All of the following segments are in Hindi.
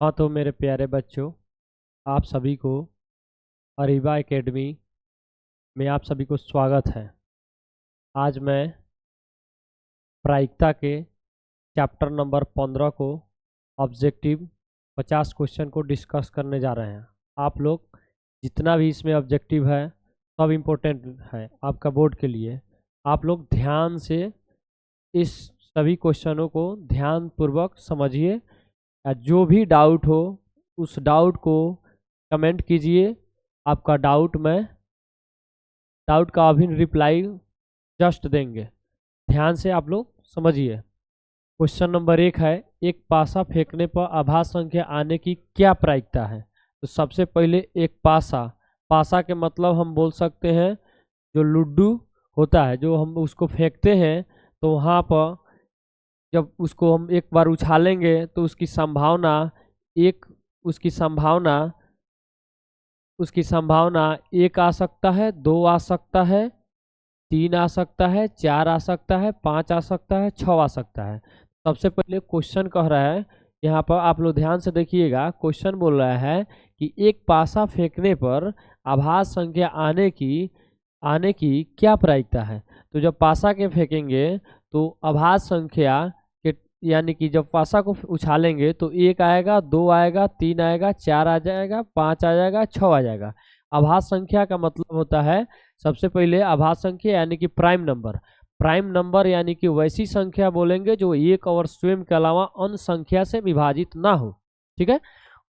हाँ तो मेरे प्यारे बच्चों, आप सभी को अरीबा एकेडमी में आप सभी को स्वागत है। आज मैं प्रायिकता के चैप्टर नंबर 15 को ऑब्जेक्टिव 50 क्वेश्चन को डिस्कस करने जा रहे हैं। आप लोग जितना भी इसमें ऑब्जेक्टिव है सब इम्पोर्टेंट है आपका बोर्ड के लिए। आप लोग ध्यान से इस सभी क्वेश्चनों को ध्यान पूर्वक समझिए। जो भी डाउट हो उस डाउट को कमेंट कीजिए। आपका डाउट का अभी रिप्लाई जस्ट देंगे। ध्यान से आप लोग समझिए। क्वेश्चन नंबर 1 है, एक पासा फेंकने पर आभास संख्या आने की क्या प्रायिकता है। तो सबसे पहले एक पासा के मतलब हम बोल सकते हैं जो लुड्डू होता है, जो हम उसको फेंकते हैं तो वहाँ पर जब उसको हम एक बार उछालेंगे तो एक उसकी संभावना एक आ सकता है, दो आ सकता है, तीन आ सकता है, चार आ सकता है, पाँच आ सकता है, छः आ सकता है। सबसे पहले क्वेश्चन कह रहा है, यहाँ पर आप लोग ध्यान से देखिएगा। क्वेश्चन बोल रहा है कि एक पासा फेंकने पर आभास संख्या आने की क्या प्रायिकता है। तो जब पासा के फेंकेंगे तो आभास संख्या के यानी कि जब पासा को उछालेंगे तो एक आएगा, दो आएगा, तीन आएगा, चार आ जाएगा, पाँच आ जाएगा, छः आ जाएगा। आभास संख्या का मतलब होता है, सबसे पहले आभास संख्या यानी कि प्राइम नंबर यानी कि वैसी संख्या बोलेंगे जो एक और स्वयं के अलावा अन्य संख्या से विभाजित ना हो। ठीक है,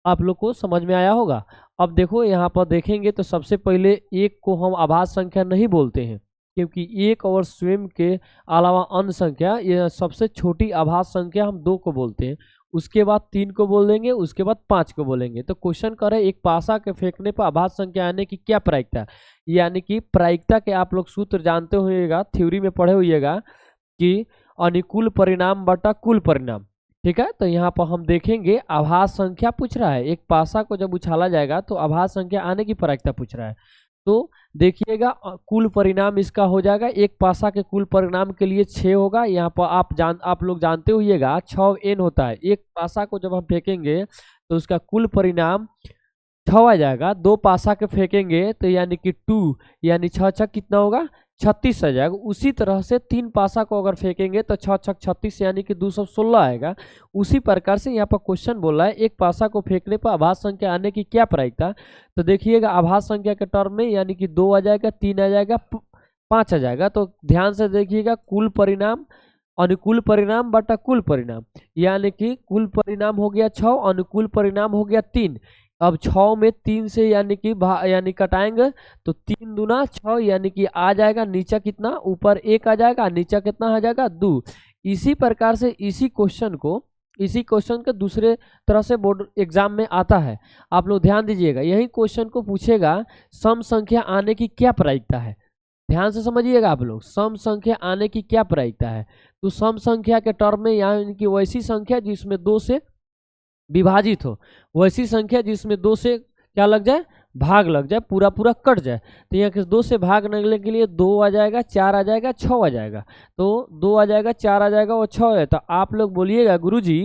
आप लोग को समझ में आया होगा। अब देखो यहाँ पर देखेंगे तो सबसे पहले एक को हम आभास संख्या नहीं बोलते हैं, क्योंकि एक और स्वयं के अलावा अन्य संख्या, यह सबसे छोटी आभास संख्या हम दो को बोलते हैं। उसके बाद तीन को बोल देंगे, उसके बाद पाँच को बोलेंगे। तो क्वेश्चन करे एक पासा के फेंकने पर आभास संख्या आने की क्या प्रायिकता है। यानी कि प्रायिकता के आप लोग सूत्र जानते होइएगा, थ्योरी में पढ़े होइएगा कि अनुकूल परिणाम बटा कुल परिणाम। ठीक है, तो यहाँ पर हम देखेंगे आभास संख्या पूछ रहा है। एक पासा को जब उछाला जाएगा तो आभास संख्या आने की प्रायिकता पूछ रहा है। तो देखिएगा कुल परिणाम इसका हो जाएगा, एक पासा के कुल परिणाम के लिए 6 होगा। यहाँ पर आप लोग जानते होइएगा 6n होता है। एक पासा को जब हम फेंकेंगे तो उसका कुल परिणाम 6 आ जाएगा। दो पासा के फेंकेंगे तो यानी कि 2 यानी 6 छक कितना होगा, 36 आ जाएगा। उसी तरह से तीन पासा को अगर फेंकेंगे तो 6 छक 36 यानी कि 216 आएगा। उसी प्रकार से यहाँ पर क्वेश्चन बोला है एक पासा को फेंकने पर आभास संख्या आने की क्या प्रायिकता। तो देखिएगा आभास संख्या के टर्म में यानी कि 2 आ जाएगा, 3 आ जाएगा, 5 आ जाएगा। तो ध्यान से देखिएगा, कुल परिणाम अनुकूल परिणाम बटा कुल परिणाम, यानी कि कुल परिणाम हो गया 6, अनुकूल परिणाम हो गया 3। अब 6 में 3 से यानी कटाएंगे तो 3 दूना 6 यानी कि आ जाएगा नीचे कितना, ऊपर 1 आ जाएगा, नीचे कितना आ जाएगा 2। इसी प्रकार से इसी क्वेश्चन के दूसरे तरह से बोर्ड एग्जाम में आता है। आप लोग ध्यान दीजिएगा, यही क्वेश्चन को पूछेगा सम संख्या आने की क्या प्रायिकता है। ध्यान से समझिएगा आप लोग, सम संख्या आने की क्या प्रायिकता है। तो सम संख्या के टर्म में यानी कि वैसी संख्या जिसमें 2 से विभाजित हो, वैसी संख्या जिसमें 2 से क्या लग जाए, भाग लग जाए, पूरा पूरा कट जाए। तो यहाँ के 2 से भाग निकलने के लिए 2 आ जाएगा, 4 आ जाएगा, 6 आ जाएगा। तो 2 आ जाएगा, 4 आ जाएगा और 6 है। तो आप लोग बोलिएगा गुरुजी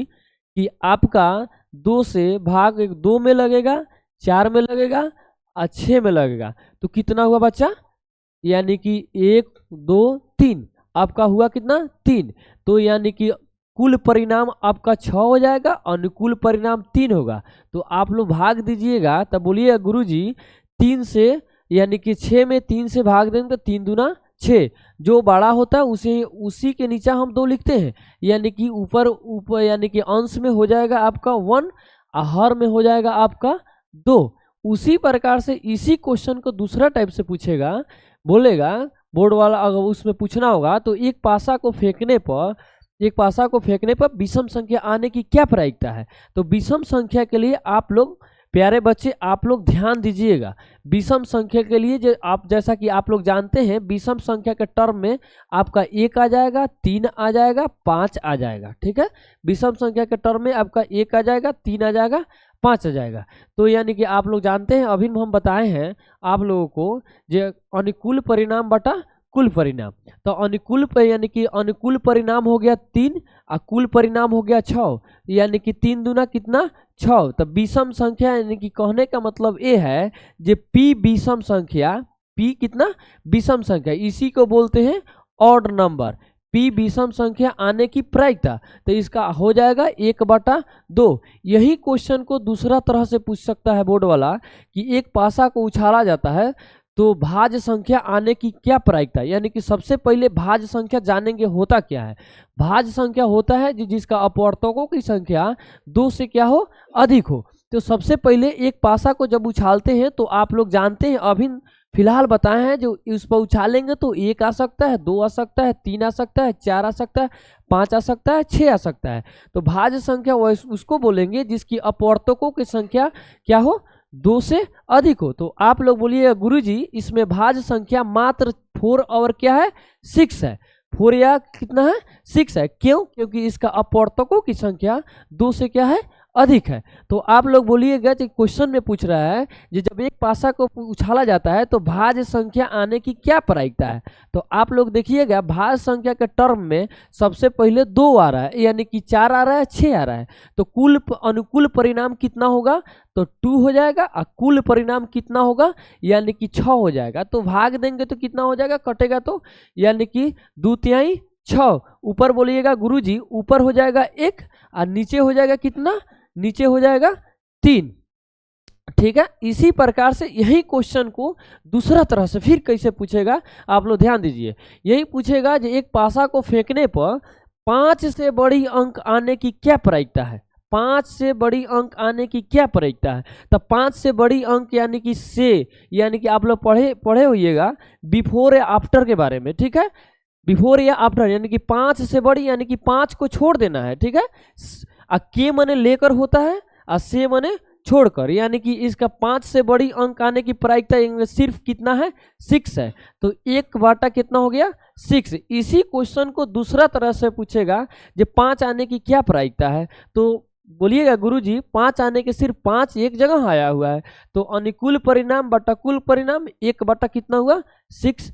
कि आपका 2 से भाग 2 में लगेगा, 4 में लगेगा और 6 में लगेगा। तो कितना हुआ बच्चा, यानी कि 1 2 3, आपका हुआ कितना 3। तो यानी कि कुल परिणाम आपका 6 हो जाएगा, अनुकूल परिणाम 3 होगा। तो आप लोग भाग दीजिएगा, तब बोलिएगा गुरुजी 3 से यानी कि 6 में 3 से भाग देंगे तो 3 दूना 6। जो बड़ा होता है उसी के नीचे हम 2 लिखते हैं, यानी कि ऊपर यानी कि अंश में हो जाएगा आपका 1 और हर में हो जाएगा आपका 2। उसी प्रकार से इसी क्वेश्चन को दूसरा टाइप से पूछेगा, बोलेगा बोर्ड वाला अगर उसमें पूछना होगा तो एक पासा को फेंकने पर विषम संख्या आने की क्या प्रायिकता है। तो विषम संख्या के लिए आप लोग प्यारे बच्चे आप लोग ध्यान दीजिएगा। विषम संख्या के लिए जैसा कि आप लोग जानते हैं, विषम संख्या के टर्म में आपका 1 आ जाएगा, 3 आ जाएगा, 5 आ जाएगा। ठीक है, विषम संख्या के टर्म में आपका 1 आ जाएगा, 3 आ जाएगा, 5 आ जाएगा। तो यानी कि आप लोग जानते हैं, अभी हम बताए हैं आप लोगों को जो अनुकूल परिणाम बटा कुल परिणाम। तो अनुकूल यानी कि अनुकूल परिणाम हो गया 3 और कुल परिणाम हो गया 6, यानी कि 3 दूना कितना 6। तो विषम संख्या यानी कि कहने का मतलब ये है कि P विषम संख्या, P कितना विषम संख्या, इसी को बोलते हैं ऑड नंबर। P विषम संख्या आने की प्रायिकता, तो इसका हो जाएगा 1/2। यही क्वेश्चन को दूसरा तरह से पूछ सकता है बोर्ड वाला कि एक पासा को उछाला जाता है तो भाज्य संख्या आने की क्या प्रायिकता, यानी कि सबसे पहले भाज्य संख्या जानेंगे होता क्या है। भाज्य संख्या होता है जिसका अपवर्तकों की संख्या 2 से क्या हो अधिक हो। तो सबसे पहले एक पासा को जब उछालते हैं तो आप लोग जानते हैं, अभी फिलहाल बताए हैं, जो उस पर उछालेंगे तो 1 आ सकता है, 2 आ सकता है, 3 आ सकता है, 4 आ सकता है, 5 आ सकता है, 6 आ सकता है। तो भाज्य संख्या उसको बोलेंगे जिसकी अपवर्तकों की संख्या क्या हो 2 से अधिक हो। तो आप लोग बोलिए गुरुजी इसमें भाज्य संख्या मात्र 4 और क्या है 6 है, 4 या कितना है 6 है। क्यों? क्योंकि इसका अपवर्तकों की संख्या 2 से क्या है अधिक है। तो आप लोग बोलिएगा कि क्वेश्चन में पूछ रहा है कि जब एक पासा को उछाला जाता है तो भाज्य संख्या आने की क्या प्रायिकता है। तो आप लोग देखिएगा भाज्य संख्या के टर्म में सबसे पहले 2 आ रहा है, यानी कि 4 आ रहा है, 6 आ रहा है। तो कुल अनुकूल परिणाम कितना होगा तो 2 हो जाएगा, और कुल परिणाम कितना होगा यानी कि 6 हो जाएगा। तो भाग देंगे तो कितना हो जाएगा, कटेगा तो यानी कि 2/3 6। ऊपर बोलिएगा गुरुजी ऊपर हो जाएगा 1 और नीचे हो जाएगा कितना, नीचे हो जाएगा 3। ठीक है, इसी प्रकार से यही क्वेश्चन को दूसरा तरह से फिर कैसे पूछेगा आप लोग ध्यान दीजिए। यही पूछेगा कि एक पासा को फेंकने पर 5 से बड़ी अंक आने की क्या प्रायिकता है, 5 से बड़ी अंक आने की क्या प्रायिकता है। तो 5 से बड़ी अंक यानी कि से, यानी कि आप लोग पढ़े होइएगा बिफोर या आफ्टर के बारे में। ठीक है, बिफोर या आफ्टर यानी कि 5 से बड़ी यानी कि 5 को छोड़ देना है। ठीक है, के मने लेकर होता है और से मने छोड़कर, यानी कि इसका 5 से बड़ी अंक आने की प्रायिकता सिर्फ कितना है 6 है। तो 1/, कितना हो गया 6। इसी क्वेश्चन को दूसरा तरह से पूछेगा कि 5 आने की क्या प्रायिकता है। तो बोलिएगा गुरुजी 5 आने के सिर्फ 5 एक जगह आया हुआ है। तो अनुकूल परिणाम बटा कुल परिणाम 1/, कितना हुआ 6